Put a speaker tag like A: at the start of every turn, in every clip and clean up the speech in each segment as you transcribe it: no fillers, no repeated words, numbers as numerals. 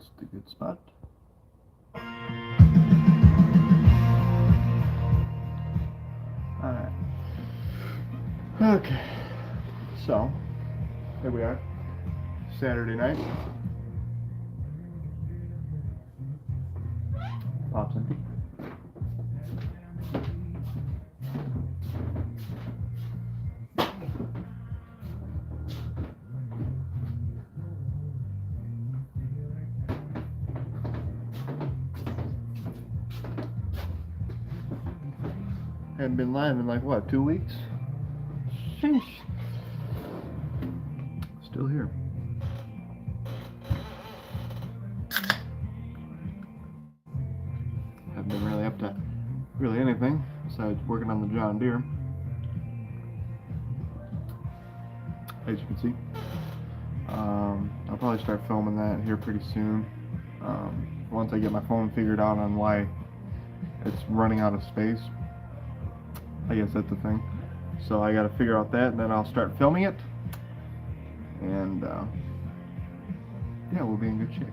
A: That's the good spot. Alright. Okay. So, here we are. Saturday night. Pops empty. Hadn't been live in like what, 2 weeks? Sheesh. Still here. Haven't been really up to really anything besides working on the John Deere. As you can see. I'll probably start filming that here pretty soon. Once I get my phone figured out on why it's running out of space. I guess that's the thing. So I gotta figure out that, and then I'll start filming it. And yeah, we'll be in good shape.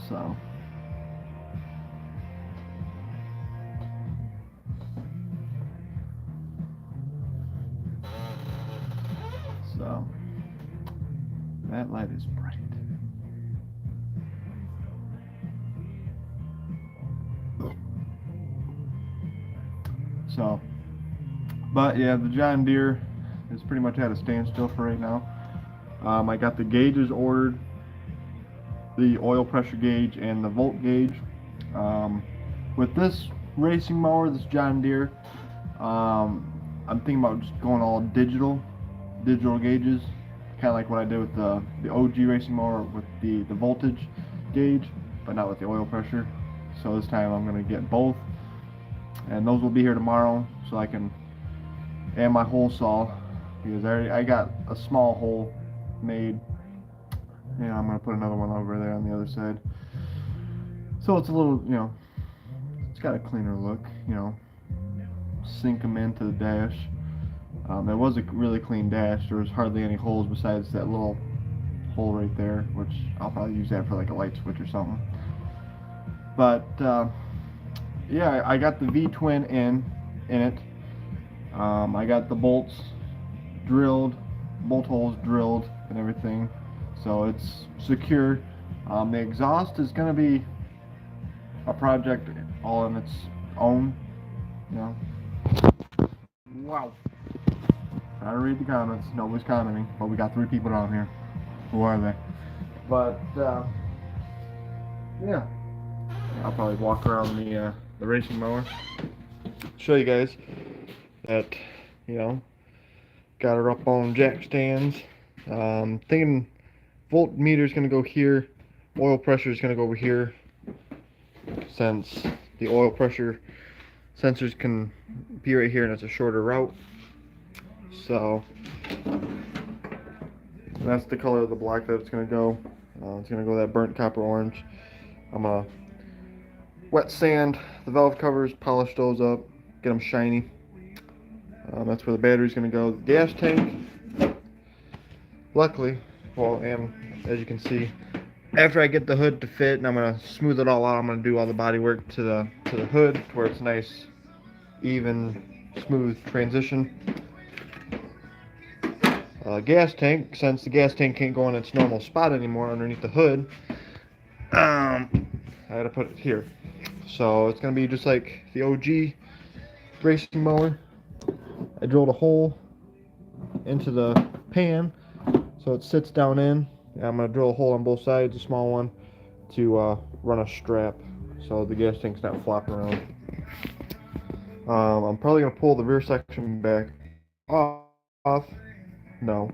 A: So that light is bright. So, but yeah, the John Deere is pretty much at a standstill for right now. I got the gauges ordered, the oil pressure gauge and the volt gauge. With this racing mower, this John Deere, I'm thinking about just going all digital gauges, kind of like what I did with the OG racing mower with the voltage gauge, but not with the oil pressure. So this time I'm going to get both, and those will be here tomorrow, so I can, and my hole saw, because I got a small hole made. Yeah, I'm going to put another one over there on the other side. So it's a little, it's got a cleaner look, sink them into the dash. It was a really clean dash. There was hardly any holes besides that little hole right there, which I'll probably use that for like a light switch or something. But yeah, I got the V-twin in it. I got the bolts drilled, bolt holes drilled and everything, so it's secure. The exhaust is going to be a project all on its own. Wow. Trying to read the comments. Nobody's commenting, but we got 3 people down here. Who are they? But yeah, I'll probably walk around the racing mower, show you guys that got her up on jack stands. Thinking voltmeter is going to go here, oil pressure is going to go over here, since the oil pressure sensors can be right here and it's a shorter route. So that's the color of the black that it's going to go. It's going to go that burnt copper orange. I'm going to wet sand the valve covers, polish those up, get them shiny. That's where the battery's going to go. The gas tank, luckily, well, and as you can see, after I get the hood to fit and I'm going to smooth it all out, I'm going to do all the body work to the hood to where it's nice, even, smooth transition. Gas tank, since the gas tank can't go in its normal spot anymore underneath the hood, I had to put it here. So it's going to be just like the OG racing mower. I drilled a hole into the pan so it sits down in. And I'm going to drill a hole on both sides, a small one, to run a strap so the gas tank's not flopping around. I'm probably going to pull the rear section back off. No,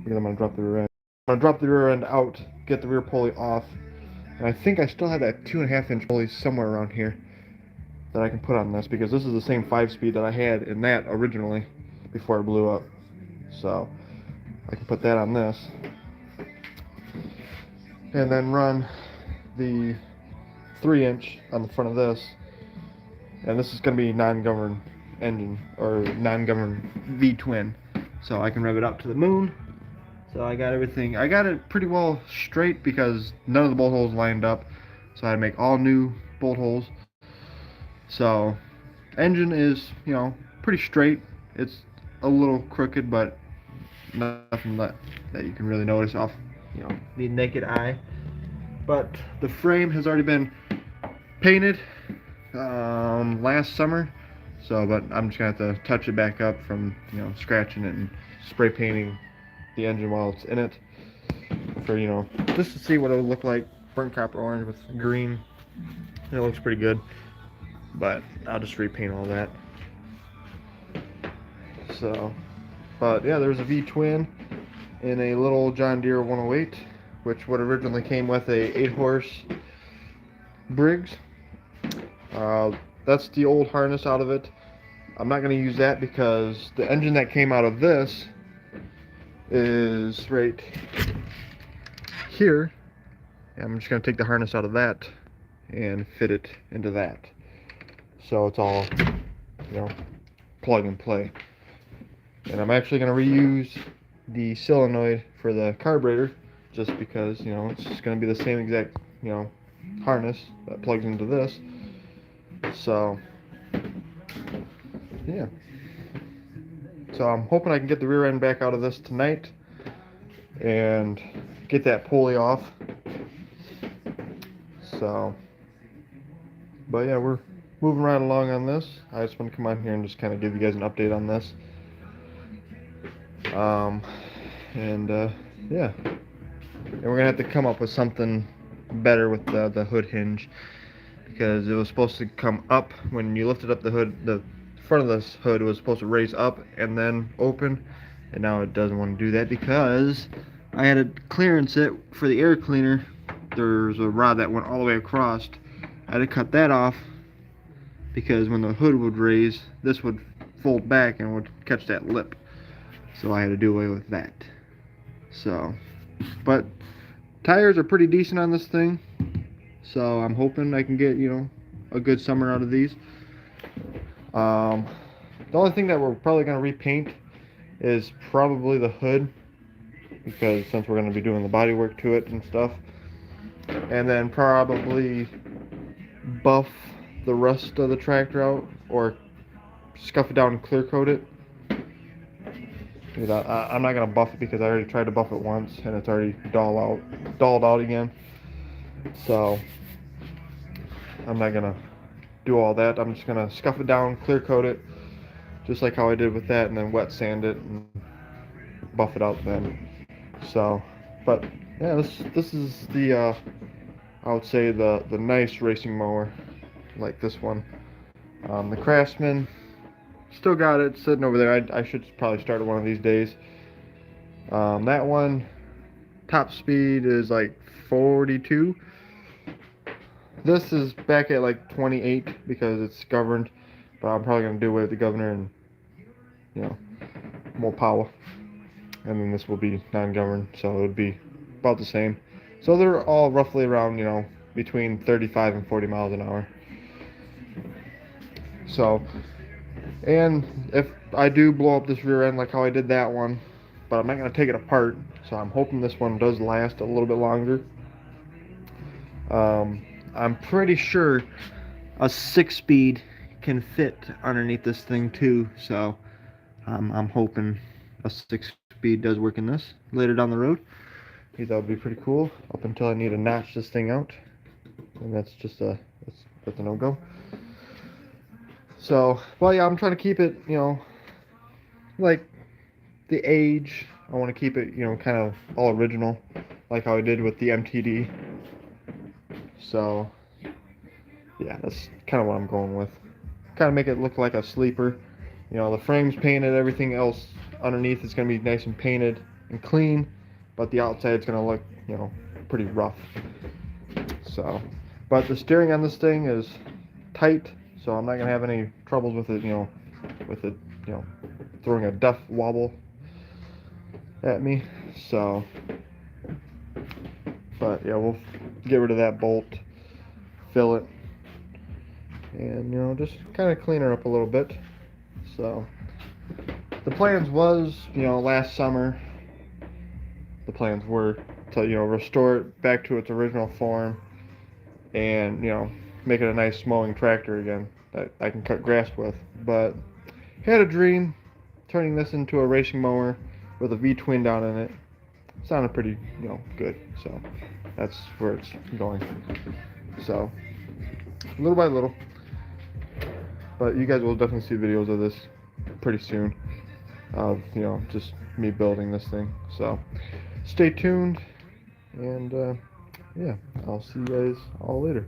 A: because I'm going to drop the rear end. I'm going to drop the rear end out, get the rear pulley off, and I think I still have that 2.5-inch pulley somewhere around here that I can put on this, because this is the same 5-speed that I had in that originally before it blew up. So I can put that on this and then run the 3-inch on the front of this, and this is going to be non-governed engine, or non-governed V-twin, so I can rev it up to the moon, So I got everything. I got it pretty well straight because none of the bolt holes lined up. So I had to make all new bolt holes. So engine is, pretty straight. It's a little crooked, but nothing that you can really notice off, the naked eye. But the frame has already been painted last summer. So, but I'm just gonna have to touch it back up from, scratching it and spray painting the engine while it's in it for, just to see what it would look like, burnt copper orange with green. It looks pretty good, but I'll just repaint all that. So, but yeah, there's a V-twin in a little John Deere 108, which would originally came with a 8-horse Briggs. That's the old harness out of it. I'm not going to use that because the engine that came out of this is right here. And I'm just going to take the harness out of that and fit it into that. So it's all, plug and play. And I'm actually going to reuse the solenoid for the carburetor just because, it's just going to be the same exact, harness that plugs into this. So, yeah. So I'm hoping I can get the rear end back out of this tonight and get that pulley off. So, but yeah, we're moving right along on this. I just want to come on here and just kind of give you guys an update on this. Yeah. And we're gonna have to come up with something better with the hood hinge, because it was supposed to come up when you lifted up the hood. The front of this hood was supposed to raise up and then open, and now it doesn't want to do that because I had to clearance it for the air cleaner. There's a rod that went all the way across. I had to cut that off because when the hood would raise, this would fold back and would catch that lip. So I had to do away with that. So, but tires are pretty decent on this thing. So I'm hoping I can get, a good summer out of these. The only thing that we're probably going to repaint is probably the hood, because since we're going to be doing the body work to it and stuff. And then probably buff the rest of the tractor out, or scuff it down and clear coat it. I'm not going to buff it because I already tried to buff it once and it's already dulled out again. So I'm not going to do all that. I'm just going to scuff it down, clear coat it, just like how I did with that, and then wet sand it and buff it out then. So, but yeah, this is the I would say the nice racing mower, like this one. The Craftsman, still got it sitting over there. I should probably start it one of these days. That one, top speed is like 42. This is back at like 28 because it's governed, but I'm probably going to do away with the governor and, more power. And then this will be non-governed, so it would be about the same. So they're all roughly around, between 35 and 40 miles an hour. So, and if I do blow up this rear end like how I did that one, but I'm not going to take it apart, so I'm hoping this one does last a little bit longer. I'm pretty sure a 6-speed can fit underneath this thing too, so I'm hoping a 6-speed does work in this later down the road. I think that would be pretty cool, up until I need to notch this thing out, and that's just that's a no-go. So, well, yeah, I'm trying to keep it, like the age. I want to keep it, kind of all original, like how I did with the MTD. So, yeah, that's kind of what I'm going with. Kind of make it look like a sleeper. The frame's painted, everything else underneath is going to be nice and painted and clean, but the outside's going to look, pretty rough. So, but the steering on this thing is tight, so I'm not going to have any troubles with it, throwing a duff wobble at me. So, but yeah, we'll get rid of that bolt, fill it, and just kind of clean her up a little bit. So the plans was, last summer the plans were to, you know, restore it back to its original form and, you know, make it a nice mowing tractor again that I can cut grass with. But had a dream turning this into a racing mower with a V-twin down in it. Sounded pretty, you know, good. So that's where it's going. So little by little, but you guys will definitely see videos of this pretty soon of, you know, just me building this thing. So stay tuned, and yeah, I'll see you guys all later.